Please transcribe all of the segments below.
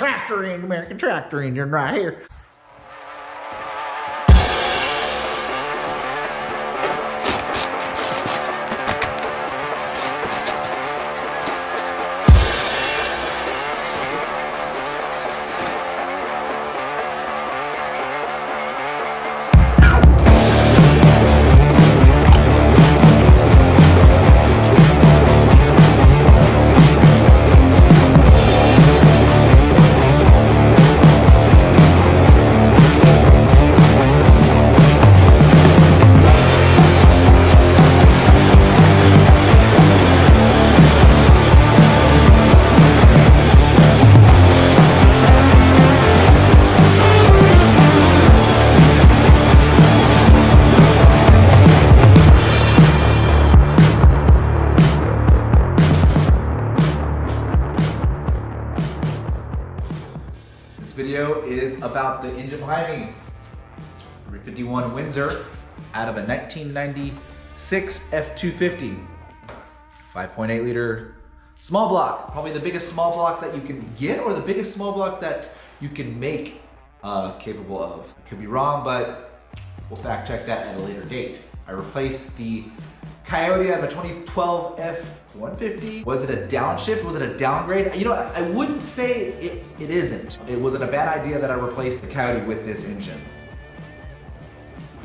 American tractor engine right here. Video is about the engine behind me. 351 Windsor out of a 1996 F250. 5.8 liter small block. Probably the biggest small block that you can get, or the biggest small block that you can make capable of. Could be wrong, but we'll fact check that at a later date. I replaced the Coyote out of a 2012 F150. Was it a downshift? Was it a downgrade? You know, I wouldn't say it isn't. It wasn't a bad idea that I replaced the Coyote with this engine.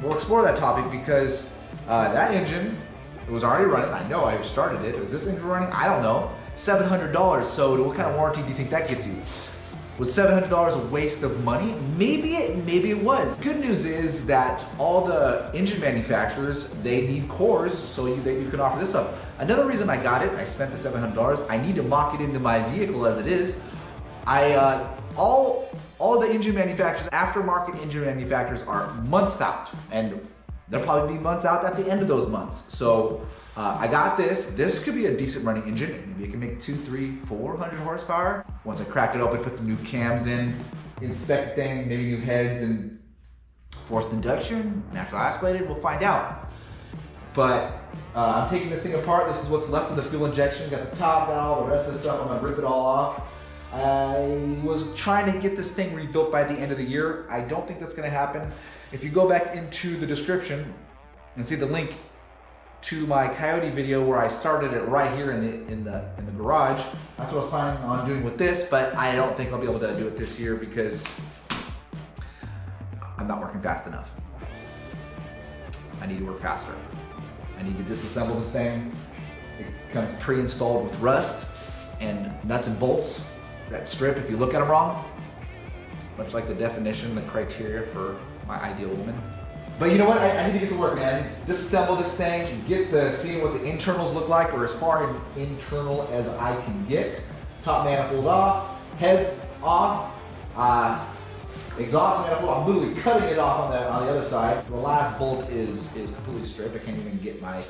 We'll explore that topic because that engine, it was already running. I know I started it. Was this engine running? I don't know. $700. So what kind of warranty do you think that gets you? Was $700 a waste of money? Maybe it was. Good news is that all the engine manufacturers, they need cores so you can offer this up. Another reason I got it, I spent the $700, I need to mock it into my vehicle as it is. All the engine manufacturers, aftermarket engine manufacturers are months out, and they'll probably be months out at the end of those months. So I got this. This could be a decent running engine. Maybe it can make 200, 300, 400 horsepower. Once I crack it open, put the new cams in, inspect thing, maybe new heads and forced induction, natural aspirated, we'll find out. But I'm taking this thing apart. This is what's left of the fuel injection. Got the top, got all the rest of the stuff. I'm gonna rip it all off. I was trying to get this thing rebuilt by the end of the year. I don't think that's gonna happen. If you go back into the description and see the link to my Coyote video where I started it right here in the garage, that's what I was planning on doing with this, but I don't think I'll be able to do it this year because I'm not working fast enough. I need to work faster. I need to disassemble this thing. It comes pre-installed with rust and nuts and bolts that strip if you look at them wrong, much like the definition, the criteria for my ideal woman. But you know what? I need to get to work, man. Disassemble this thing and get to seeing what the internals look like, or as far internal as I can get. Top manifold off, heads off, exhaust manifold. I'm literally cutting it off on the other side. The last bolt is completely stripped. I can't even get my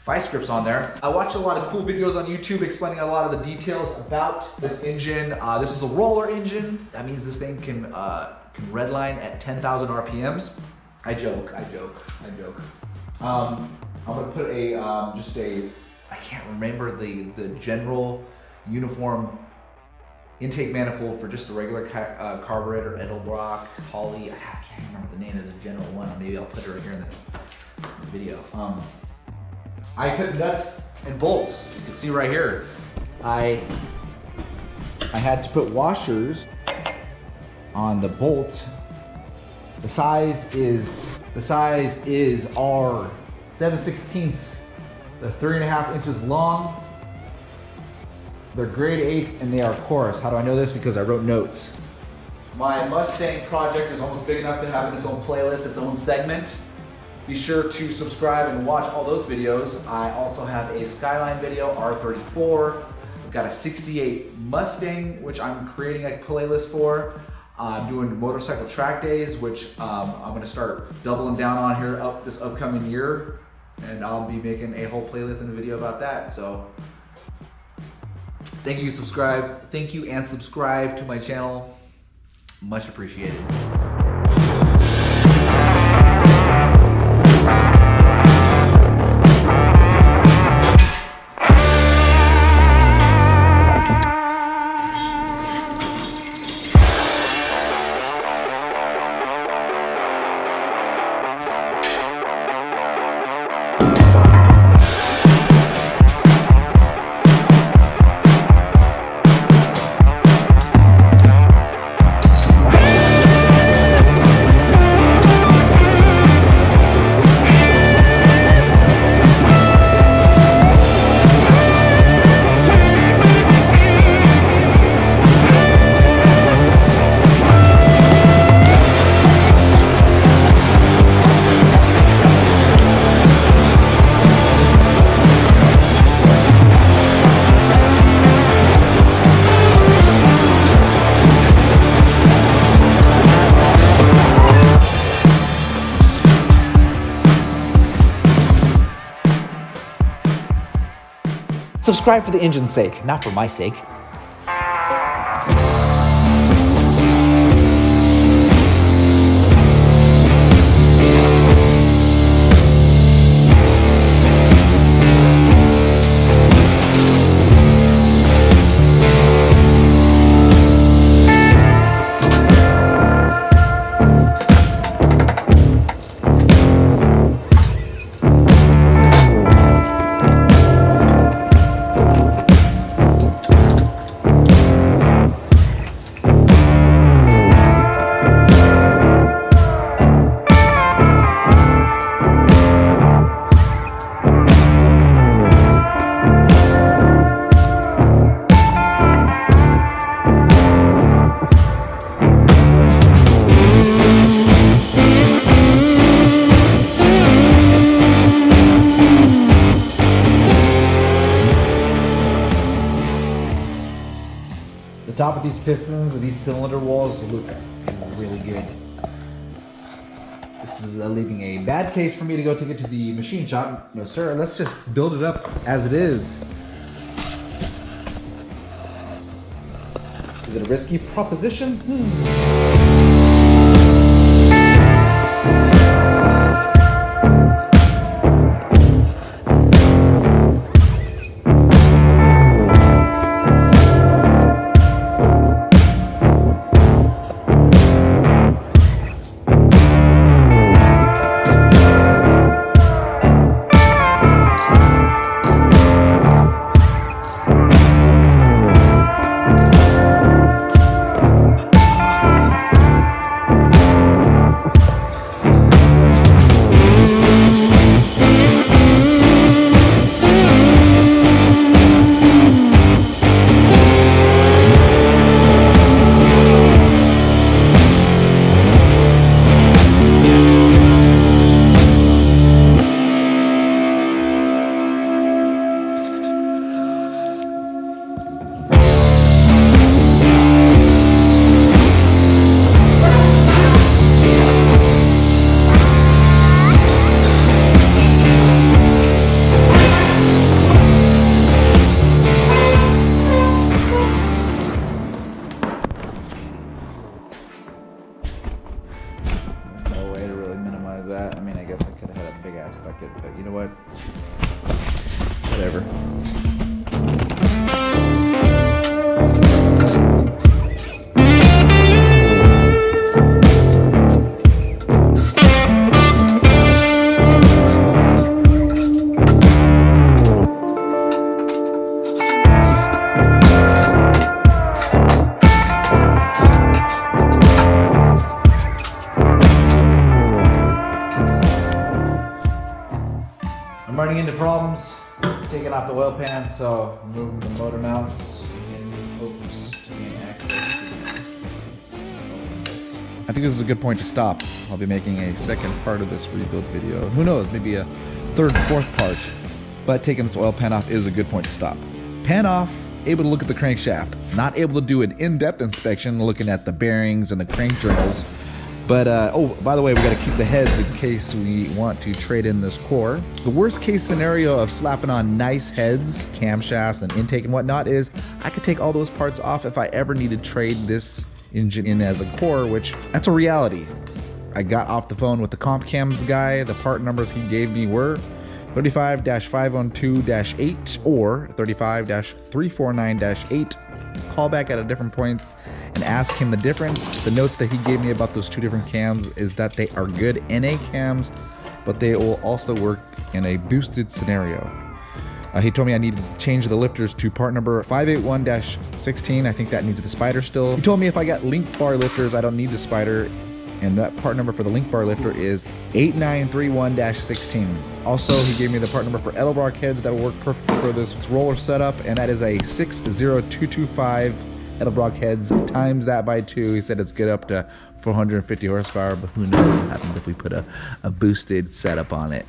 vice grips on there. I watch a lot of cool videos on YouTube explaining a lot of the details about this engine. This is a roller engine. That means this thing can redline at 10,000 RPMs. I joke. I'm gonna put I can't remember the general uniform intake manifold for just a regular carburetor, Edelbrock, Holley. I can't remember the name of the general one. Maybe I'll put it right here in the video. I put nuts and bolts. You can see right here. I had to put washers on the bolt. The size is R 7/16. They're 3.5 inches long. They're grade 8 and they are coarse. How do I know this? Because I wrote notes. My Mustang project is almost big enough to have its own playlist, its own segment. Be sure to subscribe and watch all those videos. I also have a Skyline video, R34. I've got a 68 Mustang, which I'm creating a playlist for. I'm doing motorcycle track days, which I'm gonna start doubling down on here this upcoming year. And I'll be making a whole playlist and a video about that. So thank you and subscribe to my channel. Much appreciated. Subscribe for the engine's sake, not for my sake. The top of these pistons and these cylinder walls look really good. This is leaving a bad case for me to go take it to the machine shop. No sir, let's just build it up as it is. Is it a risky proposition? That. I mean, I guess I could have had a big ass bucket, but you know what? Whatever. I'm running into problems taking off the oil pan, so I'm moving the motor mounts in hopes to gain access to I think this is a good point to stop. I'll be making a second part of this rebuild video. Who knows, maybe a third, fourth part. But taking this oil pan off is a good point to stop. Pan off, able to look at the crankshaft. Not able to do an in-depth inspection looking at the bearings and the crank journals. But, oh, by the way, we got to keep the heads in case we want to trade in this core. The worst case scenario of slapping on nice heads, camshafts, and intake and whatnot is I could take all those parts off if I ever need to trade this engine in as a core, which that's a reality. I got off the phone with the comp cams guy. The part numbers he gave me were 35-512-8 or 35-349-8. Call back at a different point and ask him the difference. The notes that he gave me about those two different cams is that they are good NA cams, but they will also work in a boosted scenario. He told me I needed to change the lifters to part number 581-16. I think that needs the spider still. He told me if I got link bar lifters, I don't need the spider. And that part number for the link bar lifter is 8931-16. Also, he gave me the part number for Edelbrock heads that will work perfect for this roller setup, and that is a 60225 Edelbrock heads. Times that by 2. He said it's good up to 450 horsepower, but who knows what happens if we put a boosted setup on it.